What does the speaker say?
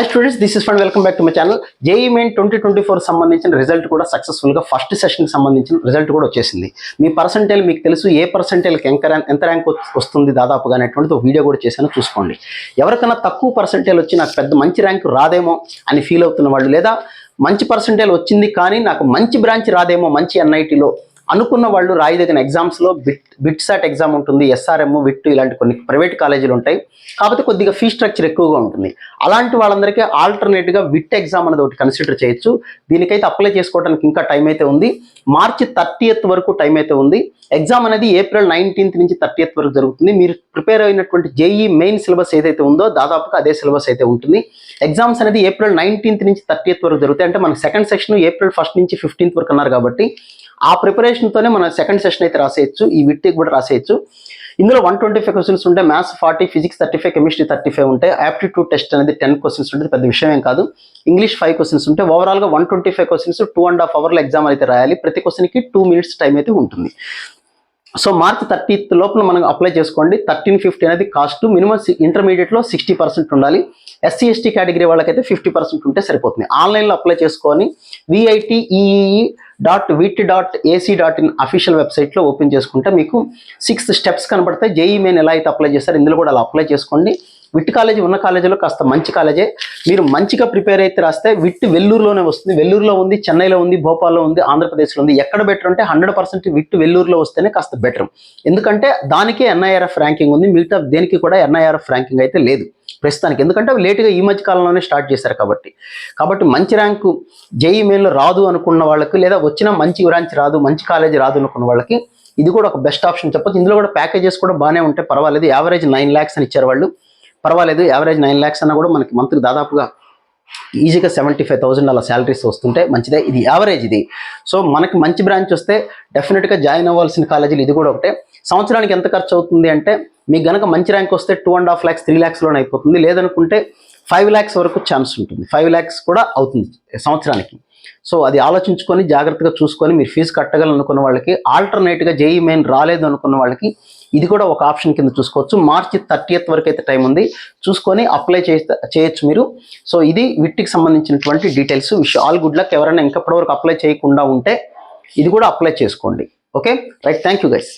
Hi students, this is fund welcome back to my channel. JEE main 2024 సంబంధించిన result కూడా సక్సెస్ఫుల్గా first సెషన్కి సంబంధించిన result కూడా వచ్చేసింది. మీ పర్సెంటేజ్ మీకు తెలుసు, ఏ పర్సెంటేజ్కి ఎంత ర్యాంక్ వస్తుంది దాదాపుగా అనేటువంటిది ఒక వీడియో కూడా చేశాను, చూసుకోండి. ఎవరికైనా తక్కువ పర్సెంటేజ్ వచ్చి నాకు పెద్ద మంచి ర్యాంక్ రాదేమో అని ఫీల్ అవుతున్న వాళ్ళు, లేదా మంచి పర్సెంటేజ్ వచ్చింది కానీ నాకు మంచి బ్రాంచ్ రాదేమో మంచి ఎన్ఐటీలో అనుకున్న వాళ్ళు రాయదగిన ఎగ్జామ్స్లో బిట్సాట్ ఎగ్జామ్ ఉంటుంది, ఎస్ఆర్ఎం, విట్ ఇలాంటి కొన్ని ప్రైవేట్ కాలేజీలు ఉంటాయి. కాకపోతే కొద్దిగా ఫీ స్ట్రక్చర్ ఎక్కువగా ఉంటుంది. అలాంటి వాళ్ళందరికీ ఆల్టర్నేట్గా విట్ ఎగ్జామ్ అనేది ఒకటి కన్సిడర్ చేయొచ్చు. దీనికైతే అప్లై చేసుకోవడానికి ఇంకా టైం అయితే ఉంది. మార్చి 30th వరకు టైం అయితే ఉంది. ఎగ్జామ్ అనేది ఏప్రిల్ 19th నుంచి 30th వరకు జరుగుతుంది. మీరు ప్రిపేర్ అయినటువంటి జేఈ మెయిన్ సిలబస్ ఏదైతే ఉందో దాదాపుగా అదే సిలబస్ అయితే ఉంటుంది. ఎగ్జామ్స్ అనేది ఏప్రిల్ 19th నుంచి 30th వరకు జరుగుతాయి. అంటే మన సెకండ్ సెషన్ ఏప్రిల్ 1st నుంచి 15th వరకు అన్నారు కాబట్టి ఆ ప్రిపరేషన్తోనే మన సెకండ్ సెషన్ అయితే రాసేయచ్చు. ఈ విట్టికి కూడా రాసేయచ్చు. ఇందులో 125 క్వశ్చన్స్ ఉంటాయి. మ్యాథ్స్ 40, ఫిజిక్స్ 35, కెమిస్ట్రీ 35 ఉంటాయి. యాప్టిట్యూడ్ టెస్ట్ అనేది 10 క్వశ్చన్స్ ఉంటుంది, పెద్ద విషయం ఏం కాదు. ఇంగ్లీష్ 5 క్వశ్చన్స్ ఉంటాయి. ఓవరాల్గా 125 క్వశ్చన్స్ 2.5 అవర్ల ఎగ్జామ్ అయితే రాయాలి. ప్రతి క్వశ్చన్కి 2 minutes టైం అయితే ఉంటుంది. సో మార్చి 30th లోపల మనం అప్లై చేసుకోండి. 1350 అనేది కాస్ట్. మినిమం ఇంటర్మీడియట్లో 60% ఉండాలి. ఎస్సీ ఎస్టీ కేటగిరీ వాళ్ళకైతే 50% ఉంటే సరిపోతుంది. ఆన్లైన్లో అప్లై చేసుకొని VITEE.VIT.AC.in అఫీషియల్ వెబ్సైట్లో ఓపెన్ చేసుకుంటే మీకు 6 steps కనబడతాయి. జేఈ మెయిన్ ఎలా అయితే అప్లై చేస్తారు ఇందులో కూడా అలా అప్లై చేసుకోండి. విట్ కాలేజీ ఉన్న కాలేజీలో కాస్త మంచి కాలేజే. మీరు మంచిగా ప్రిపేర్ అయితే రాస్తే విట్ వెల్లూరులోనే వస్తుంది. వెల్లూరులో ఉంది, చెన్నైలో ఉంది, భోపాల్లో ఉంది, ఆంధ్రప్రదేశ్లో ఉంది. ఎక్కడ బెటర్ అంటే 100% విట్ వెల్లూరులో వస్తేనే కాస్త బెటర్. ఎందుకంటే దానికే NIRF ర్యాంకింగ్ ఉంది, మిగతా దేనికి కూడా NIRF ర్యాంకింగ్ అయితే లేదు ప్రస్తుతానికి. ఎందుకంటే అవి లేటుగా ఈ మధ్య కాలంలోనే స్టార్ట్ చేశారు కాబట్టి మంచి ర్యాంకు జేఈ మెయిన్లో రాదు అనుకున్న వాళ్ళకి, లేదా వచ్చిన మంచి బ్రాంచ్ రాదు, మంచి కాలేజీ రాదు అనుకున్న వాళ్ళకి ఇది కూడా ఒక బెస్ట్ ఆప్షన్ చెప్పచ్చు. ఇందులో కూడా ప్యాకేజెస్ కూడా బాగానే ఉంటాయి, పర్వాలేదు. యావరేజ్ 9 lakhs అని ఇచ్చారు వాళ్ళు, పర్వాలేదు. యావరేజ్ 9 lakhs అన్న కూడా మనకి మంత్కి దాదాపుగా ఈజీగా 75,000 అలా శాలరీస్ వస్తుంటే మంచిదే. ఇది యావరేజ్ ఇది. సో మనకి మంచి బ్రాంచ్ వస్తే డెఫినెట్గా జాయిన్ అవ్వాల్సిన కాలేజీలు ఇది కూడా ఒకటే. సంవత్సరానికి ఎంత ఖర్చు అవుతుంది అంటే మీకు గనక మంచి ర్యాంక్ వస్తే 2.5 lakhs 3 lakhsలోనే అయిపోతుంది. లేదనుకుంటే 5 lakhs వరకు ఛాన్స్ ఉంటుంది. 5 lakhs కూడా అవుతుంది సంవత్సరానికి. సో అది ఆలోచించుకొని జాగ్రత్తగా చూసుకొని మీరు ఫీజు కట్టగలనుకున్న వాళ్ళకి, ఆల్టర్నేట్గా జేఈ మెయిన్ రాలేదు అనుకున్న వాళ్ళకి ఇది కూడా ఒక ఆప్షన్ కింద చూసుకోవచ్చు. మార్చి 30th వరకు అయితే టైం ఉంది, చూసుకొని అప్లై చేయొచ్చు మీరు. సో ఇది విట్కి సంబంధించినటువంటి details. Wish all good luck. ఎవరైనా ఇంకప్పటివరకు అప్లై చేయకుండా ఉంటే ఇది కూడా అప్లై చేసుకోండి. Okay right, thank you guys.